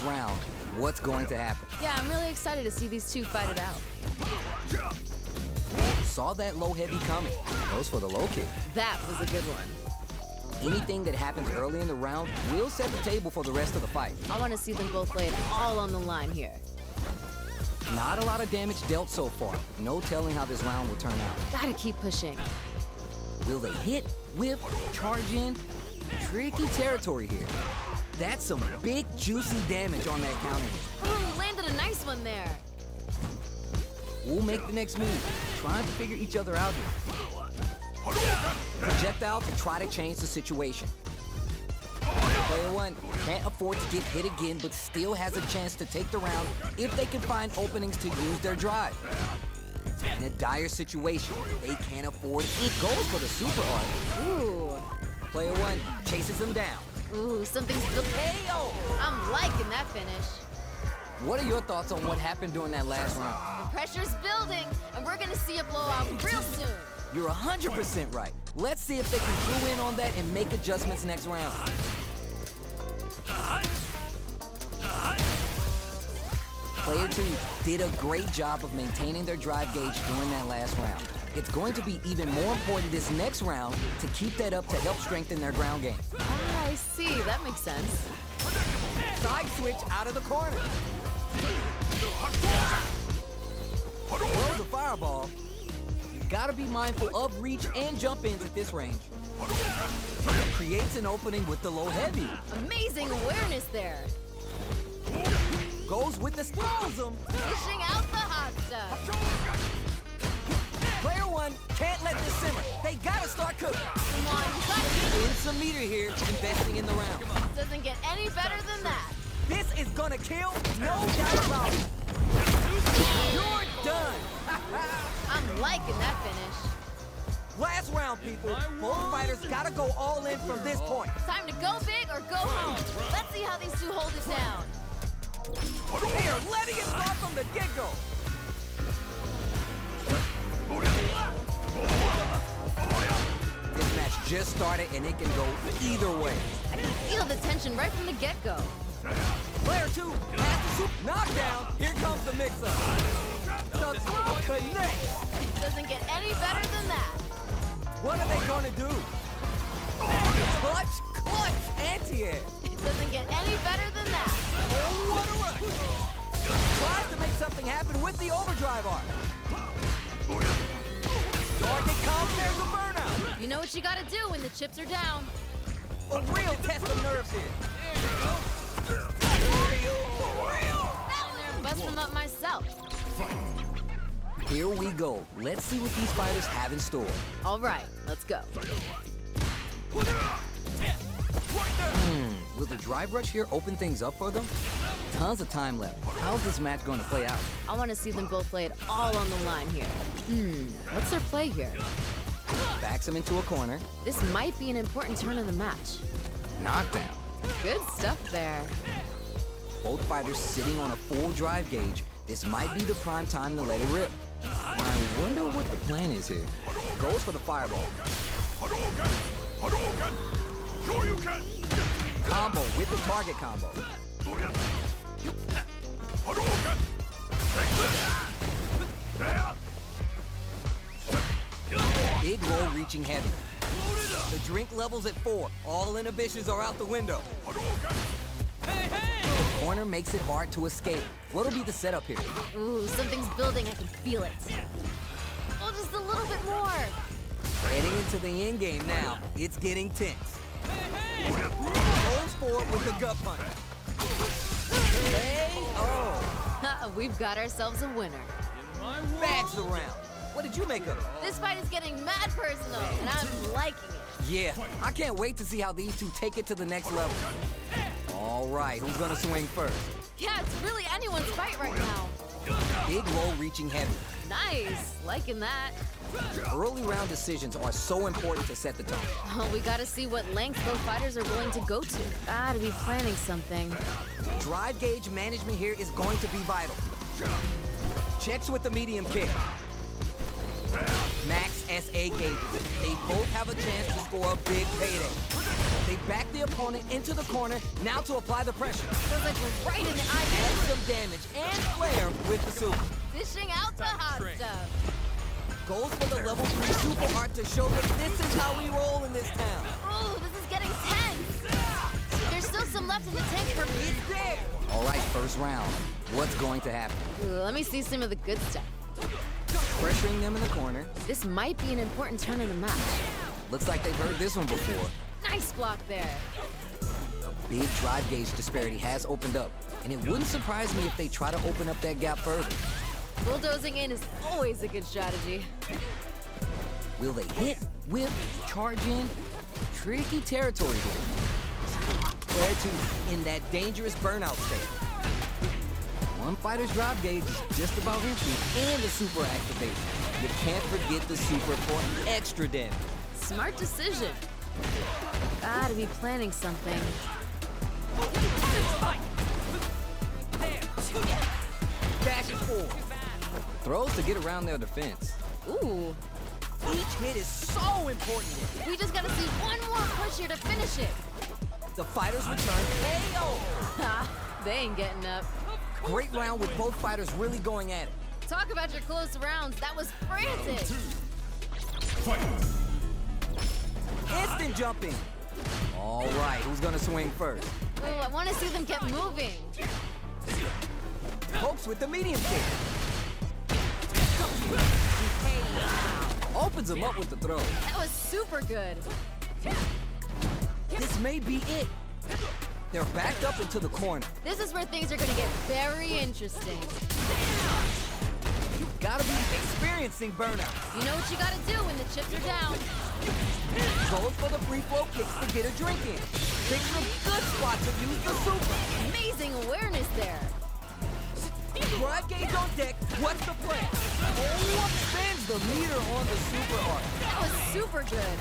this round, what's going to happen? Yeah, I'm really excited to see these two fight it out. Saw that low heavy coming. Goes for the low kick. That was a good one. Anything that happens early in the round will set the table for the rest of the fight. I want to see them both lay it all on the line here. Not a lot of damage dealt so far. No telling how this round will turn out. Gotta keep pushing. Will they hit, whip, charge in? Tricky territory here. That's some big, juicy damage on that counter. Oh, landed a nice one there. We'll make the next move. Trying to figure each other out here. Projectile to try to change the situation. Player one can't afford to get hit again, but still has a chance to take the round if they can find openings to use their drive. In a dire situation, they can't afford it. Goes for the super art. Ooh. Player one chases him down. Ooh, something's still KO. I'm liking that finish. What are your thoughts on what happened during that last round? The pressure's building, and we're gonna see a blowout real soon. You're 100% right. Let's see if they can clue in on that and make adjustments next round. Player two did a great job of maintaining their drive gauge during that last round. It's going to be even more important this next round to keep that up to help strengthen their ground game. Ah, I see. That makes sense. Side switch out of the corner. Throws a fireball. You gotta be mindful of reach and jump ins at this range. Creates an opening with the low heavy. Amazing awareness there. Goes with the throws him. Dishing out the hot stuff. Player one can't let this simmer. They gotta start cooking. Come on, you got it. In some meter here, investing in the round. Doesn't get any better than that. This is gonna kill, no doubt about it. You're done. I'm liking that finish. Last round, people. Both fighters gotta go all in from this point. Time to go big or go home. Let's see how these two hold it down. They are letting it start from the get-go. This match just started and it can go either way. I can feel the tension right from the get-go. Player two has the super knockdown. Here comes the mix-up. The throw connects. Doesn't get any better than that. What are they gonna do? Clutch, anti-air. It doesn't get any better than that. Oh, what a rush. Tries to make something happen with the overdrive arc. Target comp, there's a burnout. You know what you gotta do when the chips are down. A real test of nerves here. Down there and bust them up myself. Here we go. Let's see what these fighters have in store. All right, let's go. Will the drive rush here open things up for them? Tons of time left. How's this match going to play out? I want to see them both lay it all on the line here. What's their play here? Backs him into a corner. This might be an important turn of the match. Knockdown. Good stuff there. Both fighters sitting on a full drive gauge. This might be the prime time to let it rip. I wonder what the plan is here. Goes for the fireball. Combo with the target combo. Big roll reaching heavy. The drink level's at 4. All inhibitions are out the window. The corner makes it hard to escape. What'll be the setup here? Ooh, something's building. I can feel it. Oh, just a little bit more. Heading into the end game now. It's getting tense. Goes forward with the gut punch. We've got ourselves a winner. Bags the round. What did you make of it? This fight is getting mad personal, and I'm liking it. Yeah, I can't wait to see how these two take it to the next level. All right, who's gonna swing first? Yeah, it's really anyone's fight right now. Big roll reaching heavy. Nice, liking that. Early round decisions are so important to set the tone. Oh, we gotta see what lengths both fighters are willing to go to. Gotta be planning something. Drive gauge management here is going to be vital. Checks with the medium kick. Max SA gauges. They both have a chance to score a big payday. They back the opponent into the corner, now to apply the pressure. Feels like we're right in the eye. Add some damage and flair with the super. Dishing out the hot stuff. Goes for the level 3 super art to show that this is how we roll in this town. Ooh, this is getting tense. There's still some left in the tank for me. It's there! All right, first round. What's going to happen? Ooh, let me see some of the good stuff. Pressuring them in the corner. This might be an important turn in the match. Looks like they've heard this one before. Nice block there. A big drive gauge disparity has opened up, and it wouldn't surprise me if they try to open up that gap further. Bulldozing in is always a good strategy. Will they hit, whip, charge in? Tricky territory here. Player 2 in that dangerous burnout state. One fighter's drive gauge is just about empty, and the super activation. You can't forget the super for extra damage. Smart decision. Gotta be planning something. Dashes forward. Throws to get around their defense. Ooh. Each hit is so important. We just gotta see one more push here to finish it. The fighters return KO. Ha, they ain't getting up. Great round with both fighters really going at it. Talk about your close rounds. That was frantic. Instant jumping. All right, who's gonna swing first? Ooh, I want to see them get moving. Pokes with the medium kick. Opens him up with the throw. That was super good. This may be it. They're backed up into the corner. This is where things are gonna get very interesting. You gotta be experiencing burnout. You know what you gotta do when the chips are down. Goes for the free flow kicks to get a drink in. Picks a good spot to use the super. Amazing awareness there. Drive gauge on deck. What's the plan? Oh, spins the meter on the super art. That was super good.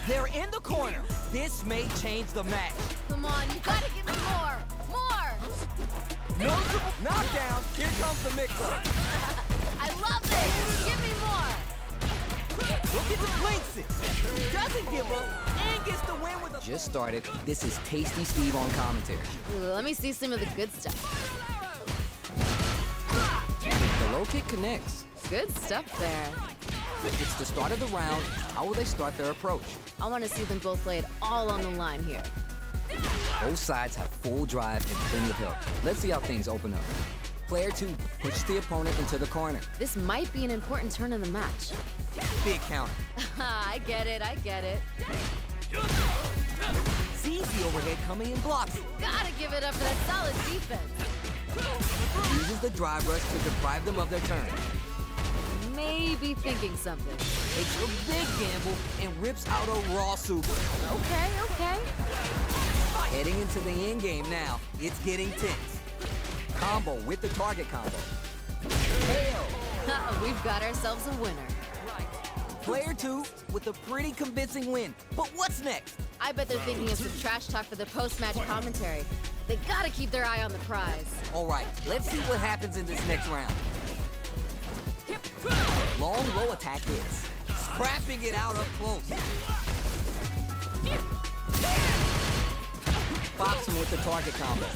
They're in the corner. This may change the match. Come on, you gotta give me more. More. Noticeable knockdown. Here comes the mix-up. I love this. Give me more. Look at the blinks it. Doesn't give up and gets the win with a... Just started. This is Tasty Steve on commentary. Ooh, let me see some of the good stuff. The low kick connects. Good stuff there. It's the start of the round. How will they start their approach? I want to see them both lay it all on the line here. Both sides have full drive and plenty of help. Let's see how things open up. Player 2 pushes the opponent into the corner. This might be an important turn in the match. Big counter. I get it, I get it. Sees the overhead coming and blocks it. Gotta give it up for that solid defense. Uses the drive rush to deprive them of their turn. Maybe thinking something. Takes a big gamble and rips out a raw super. Okay, okay. Heading into the end game now. It's getting tense. Combo with the target combo. Hell. We've got ourselves a winner. Player 2 with a pretty convincing win. But what's next? I bet they're thinking of some trash talk for the post-match commentary. They gotta keep their eye on the prize. All right, let's see what happens in this next round. Long low attack hits. Scrapping it out up close. Pops him with the target combo.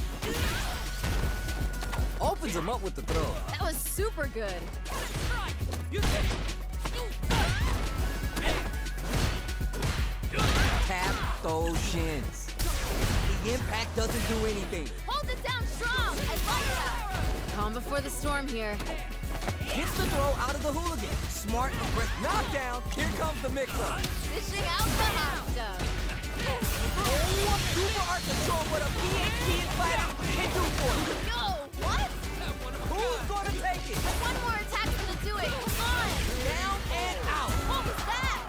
Opens him up with the throw. That was super good. Tap those shins. The impact doesn't do anything. Hold it down strong. I like that. Calm before the storm here. Gets the throw out of the hooligan. Smart and quick knockdown. Here comes the mix-up. Dishing out the hot stuff. Oh, super art to show what a PhD fighter can do for you. Yo, what? Who's gonna take it? One more attack's gonna do it. Come on. Down and out. What was that?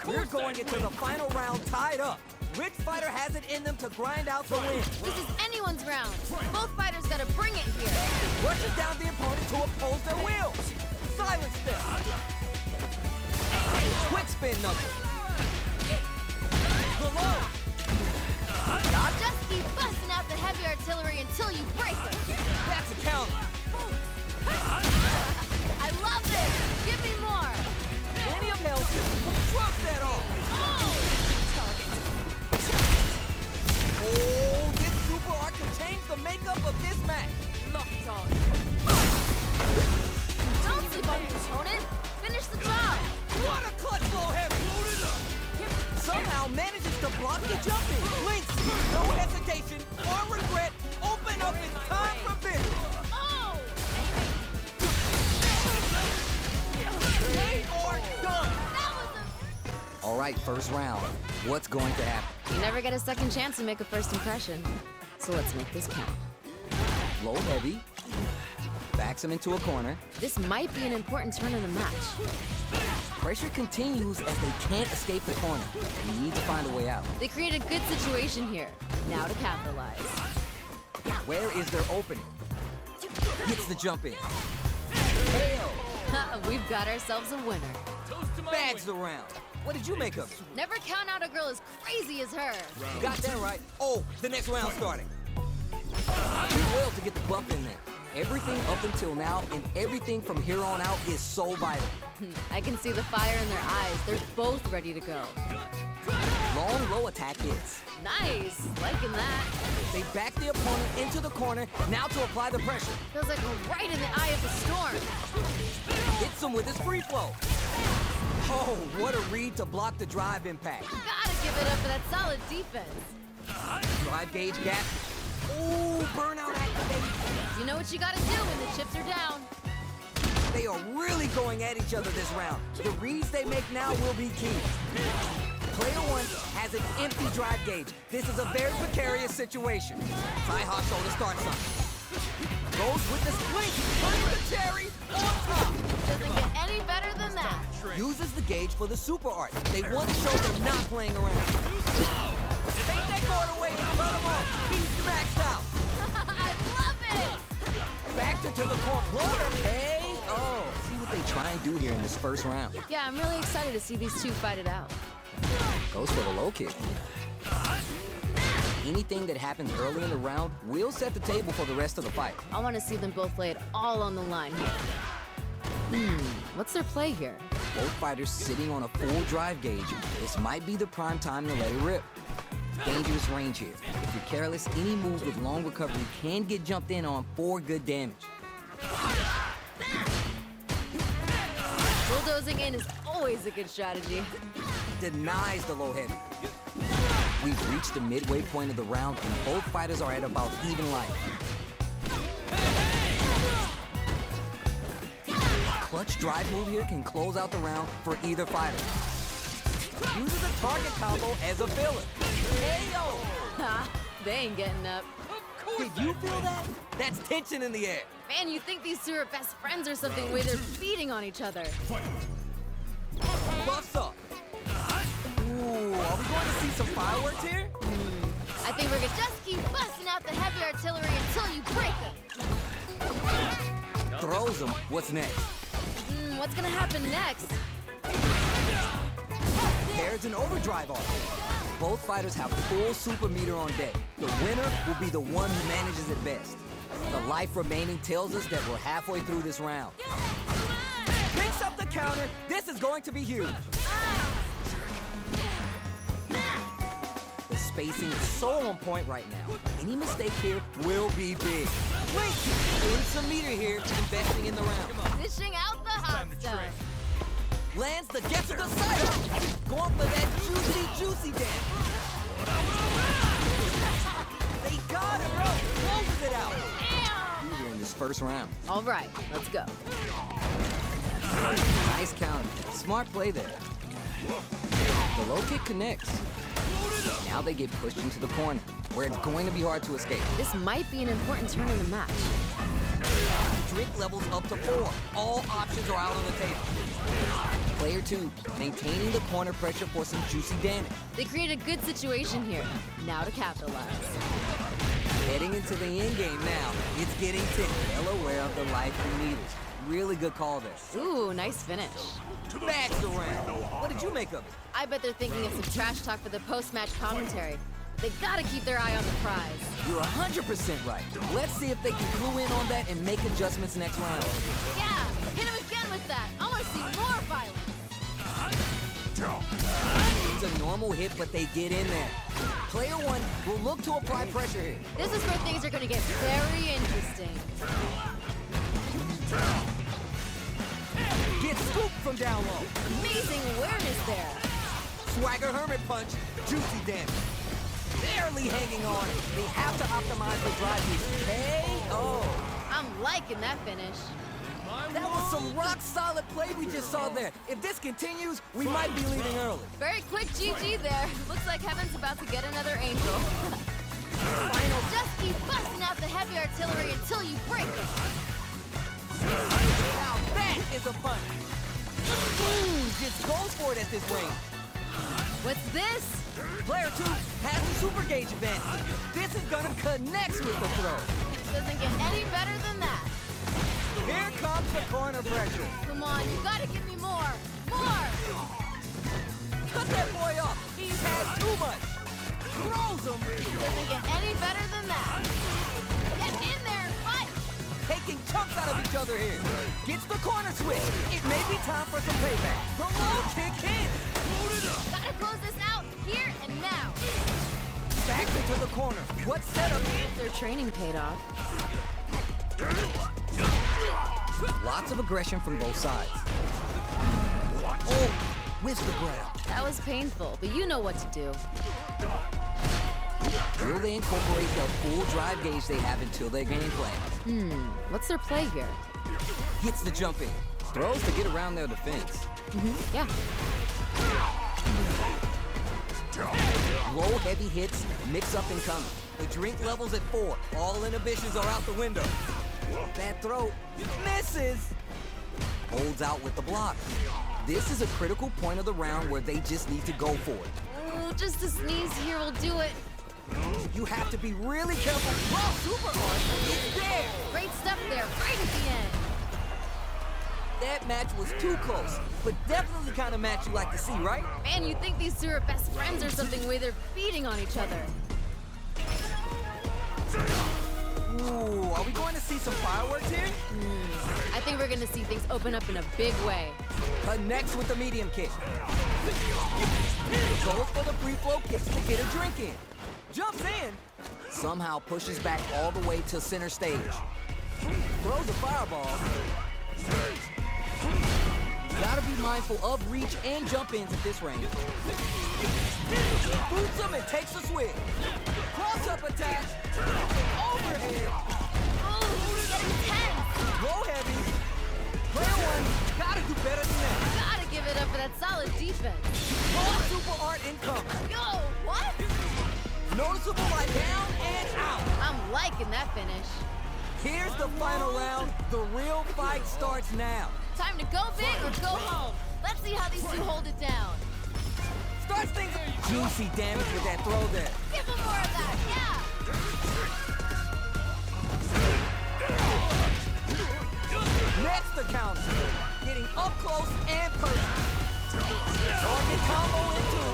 We're going into the final round tied up. Which fighter has it in them to grind out the win? This is anyone's round. Both fighters gotta bring it here. Rushes down the opponent to oppose their will. Silent step. Quick spin knuckle. Below. Just keep busting out the heavy artillery until you break it. That's a counter. I love this. Give me more. Plenty of health. Drop that off. Oh! half of this match. Locked on. Don't sleep on your opponent. Finish the job. What a clutch blow, heavy! Somehow manages to block the jumping. Blinks, no hesitation or regret. Open up in time for business. Oh! They are done. That was All right, first round. What's going to happen? You never get a second chance to make a first impression. So let's make this count. Low heavy. Backs him into a corner. This might be an important turn in the match. Pressure continues as they can't escape the corner. We need to find a way out. They create a good situation here. Now to capitalize. Where is their opening? Gets the jump in. Hail! We've got ourselves a winner. Bags the round. What did you make of it? Never count out a girl as crazy as her. You got that right. Oh, the next round starting. Did well to get the buff in there. Everything up until now and everything from here on out is so vital. I can see the fire in their eyes. They're both ready to go. Long low attack hits. Nice. Liking that. They back the opponent into the corner, now to apply the pressure. Feels like we're right in the eye of the storm. Hits him with his free flow. Oh, what a read to block the drive impact. Gotta give it up for that solid defense. Drive gauge gap. Ooh, burnout activated. You know what you gotta do when the chips are down. They are really going at each other this round. The reads they make now will be key. Player one has an empty drive gauge. This is a very precarious situation. Tie-hawk shoulder starts something. Goes with the swing, putting the cherry on top. Doesn't get any better than that. Uses the gauge for the super art. They want to show they're not playing around. Take that guard away and cut him off. He's maxed out. I love it! Back to the corner. Hey, oh, see what they try and do here in this first round. Yeah, I'm really excited to see these two fight it out. Goes for the low kick. Anything that happens early in the round will set the table for the rest of the fight. I want to see them both lay it all on the line here. What's their play here? Both fighters sitting on a full drive gauge. This might be the prime time to let it rip. Dangerous range here. If you're careless, any moves with long recovery can get jumped in on for good damage. Bulldozing in is always a good strategy. Denies the low heavy. We've reached the midway point of the round and both fighters are at about even life. Clutch drive move here can close out the round for either fighter. Uses a target combo as a filler. Ayo! Ha! They ain't getting up. Did you feel that? That's tension in the air. Man, you think these two are best friends or something the way they're feeding on each other. Buffs up. Ooh, are we going to see some fireworks here? I think we're gonna just keep busting out the heavy artillery until you break it. Throws him. What's next? What's gonna happen next? There's an overdrive off. Both fighters have full super meter on deck. The winner will be the one who manages it best. The life remaining tells us that we're halfway through this round. Picks up the counter. This is going to be huge. The spacing is so on point right now. Any mistake here will be big. Wait, doing some meter here, investing in the round. Dishing out the hot stuff. Lands the get to the side. Going for that juicy dance. They got it, bro. Closes it out. Damn. Here in this first round. All right, let's go. Nice counter. Smart play there. The low kick connects. Now they get pushed into the corner, where it's going to be hard to escape. This might be an important turn in the match. Drink levels up to 4. All options are out on the table. Player 2, maintaining the corner pressure for some juicy damage. They create a good situation here. Now to capitalize. Heading into the end game now. It's getting tight. Well aware of the life and meters. Really good call there. Ooh, nice finish. Bags the round. What did you make of it? I bet they're thinking of some trash talk for the post-match commentary. They gotta keep their eye on the prize. You're 100% right. Let's see if they can clue in on that and make adjustments next round. Yeah, hit him again with that. I wanna see more violence. It's a normal hit, but they get in there. Player one will look to apply pressure here. This is where things are gonna get very interesting. Get scooped from down low. Amazing awareness there. Swagger Hermit Punch, juicy damage. Barely hanging on. They have to optimize the drive use. KO. I'm liking that finish. That was some rock-solid play we just saw there. If this continues, we might be leading early. Very quick GG there. Looks like Heaven's about to get another angel. Final. Just keep busting out the heavy artillery until you break it. Now that is a punch. Just goes for it at this range. What's this? Player two has the super gauge advantage. This is gonna connect with the throw. Doesn't get any better than that. Here comes the corner pressure. Come on, you gotta give me more. More! Cut that boy off. He's had too much. Throws him. Doesn't get any better than that. Get in there and fight! Taking chunks out of each other here. Gets the corner switch. It may be time for some payback. The low kick in. Gotta close this out here and now. Back into the corner. What setup? Their training paid off. Lots of aggression from both sides. Oh, whiffs the ground. That was painful, but you know what to do. Will they incorporate the full drive gauge they have until their game plan? What's their play here? Gets the jump in. Throws to get around their defense. Yeah. Low heavy hits, mix up and come. The drink level's at 4. All inhibitions are out the window. That throw misses. Holds out with the block. This is a critical point of the round where they just need to go for it. Oh, just a sneeze here will do it. You have to be really careful. Wow, super art is there. Great stuff there, right at the end. That match was too close, but definitely the kind of match you like to see, right? Man, you think these two are best friends or something, the way they're beating on each other. Ooh, are we going to see some fireworks here? I think we're gonna see things open up in a big way. Connects with the medium kick. Goes for the free flow kicks to get a drink in. Jumps in. Somehow pushes back all the way to center stage. Throws a fireball. Gotta be mindful of reach and jump ins at this range. Boots him and takes a swing. Cross up attack. Overhead. Oh, intense! Low heavy. Player one, gotta do better than that. Gotta give it up for that solid defense. More super art incoming. Yo, what? Noticeable like down and out. I'm liking that finish. Here's the final round. The real fight starts now. Time to go big or go home. Let's see how these two hold it down. Starts things juicy damage with that throw there. Give them more of that, yeah! Next the counter. Getting up close and personal. Target combo in two.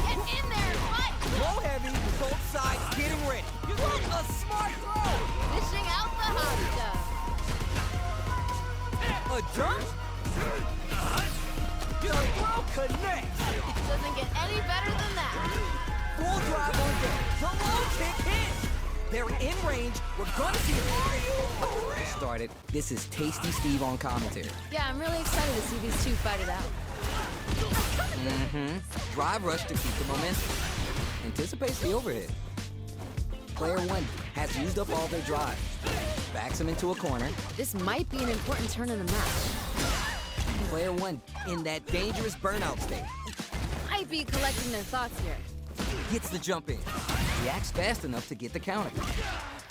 Get in there and fight! Low heavy, both sides getting ready. What a smart throw! Dishing out the hot stuff. A jump? The throw connects. Doesn't get any better than that. Full drive on deck. The low kick hits. They're in range. We're gonna see it. Started. This is Tasty Steve on commentary. Yeah, I'm really excited to see these two fight it out. Drive rush to keep the momentum. Anticipates the overhead. Player one has used up all their drive. Backs him into a corner. This might be an important turn in the match. Player one in that dangerous burnout state. Might be collecting their thoughts here. Gets the jump in. Reacts fast enough to get the counter.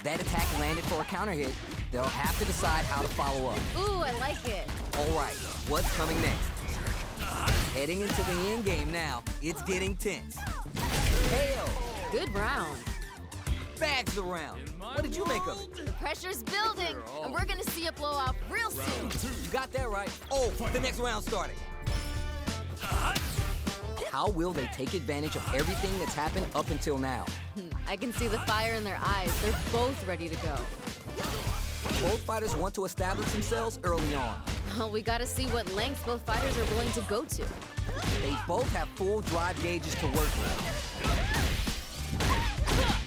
That attack landed for a counter hit. They'll have to decide how to follow up. Ooh, I like it. All right, what's coming next? Heading into the end game now. It's getting tense. KO. Good round. Bags the round. What did you make of it? The pressure's building, and we're gonna see a blowout real soon. You got that right. Oh, the next round starting. How will they take advantage of everything that's happened up until now? I can see the fire in their eyes. They're both ready to go. Both fighters want to establish themselves early on. We gotta see what lengths both fighters are willing to go to. They both have full drive gauges to work with.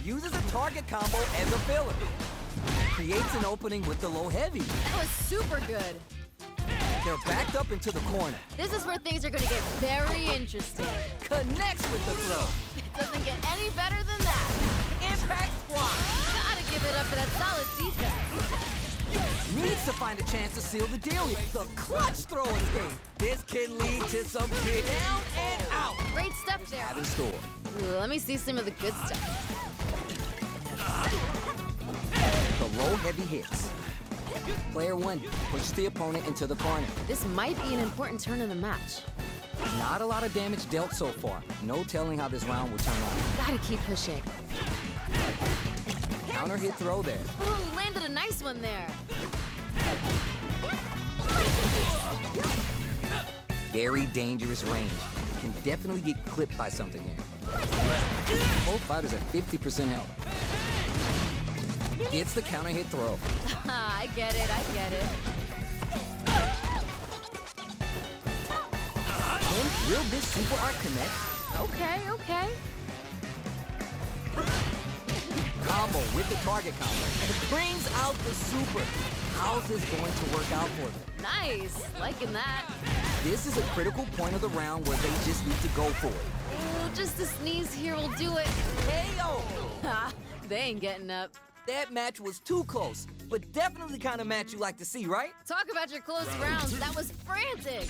Uses a target combo as a filler. Creates an opening with the low heavy. That was super good. They're backed up into the corner. This is where things are going to get very interesting. Connects with the throw. It doesn't get any better than that. Impact squat. Gotta give it up for that solid defense. Needs to find a chance to seal the deal here. The clutch throw escape. This can lead to some big down and out. Great stuff there. Have in store. Ooh, let me see some of the good stuff. The low heavy hits. Player 1 pushes the opponent into the corner. This might be an important turn in the match. Not a lot of damage dealt so far. No telling how this round will turn out. Gotta keep pushing. Counter hit throw there. Ooh, landed a nice one there. Very dangerous range. Can definitely get clipped by something here. Both fighters at 50% health. Gets the counter hit throw. I get it, I get it. And will this super art connect? Okay, okay. Combo with the target combo. It brings out the super. How's this going to work out for them? Nice, liking that. This is a critical point of the round where they just need to go for it. Ooh, just a sneeze here will do it. KO! Ha, they ain't getting up. That match was too close, but definitely the kind of match you like to see, right? Talk about your close rounds. That was frantic.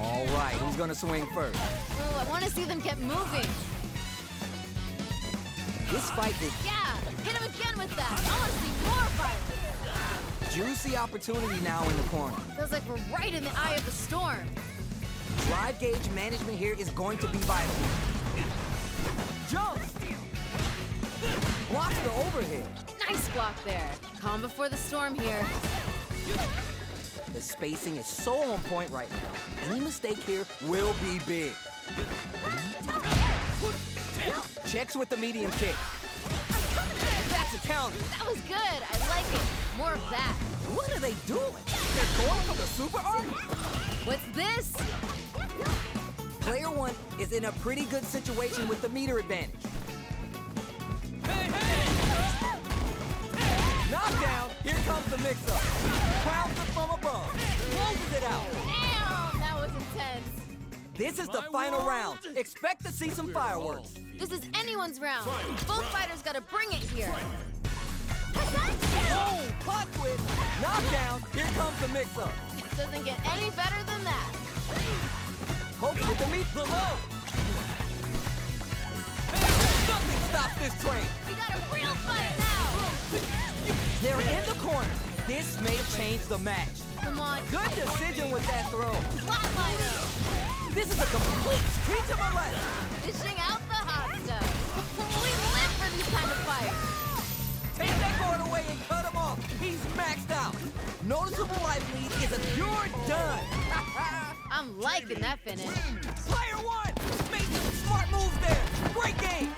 All right, who's gonna swing first? Ooh, I want to see them get moving. This fight is Yeah, hit him again with that. I want to see more fire. juicy opportunity now in the corner. Feels like we're right in the eye of the storm. Drive gauge management here is going to be vital. Jump! Blocks the overhead. Nice block there. Calm before the storm here. The spacing is so on point right now. Any mistake here will be big. Checks with the medium kick. That's a counter. That was good. I like it. More of that. What are they doing? They're going for the super art? What's this? Player 1 is in a pretty good situation with the meter advantage. Knockdown, here comes the mix-up. Crowds it from above, closes it out. Damn, that was intense. This is the final round. Expect to see some fireworks. This is anyone's round. Both fighters gotta bring it here. Oh, pot twist, knockdown, here comes the mix-up. Doesn't get any better than that. Hopes with the meat below. Nothing stops this train. We got a real fight now. They're in the corner. This may change the match. Come on. Good decision with that throw. Flatliner. This is a complete street to molest. Dishing out the hot stuff. We live for these kind of fights. Take that guard away and cut him off. He's maxed out. Noticeable life lead is a you're done. I'm liking that finish. Player 1 made some smart moves there. Great game.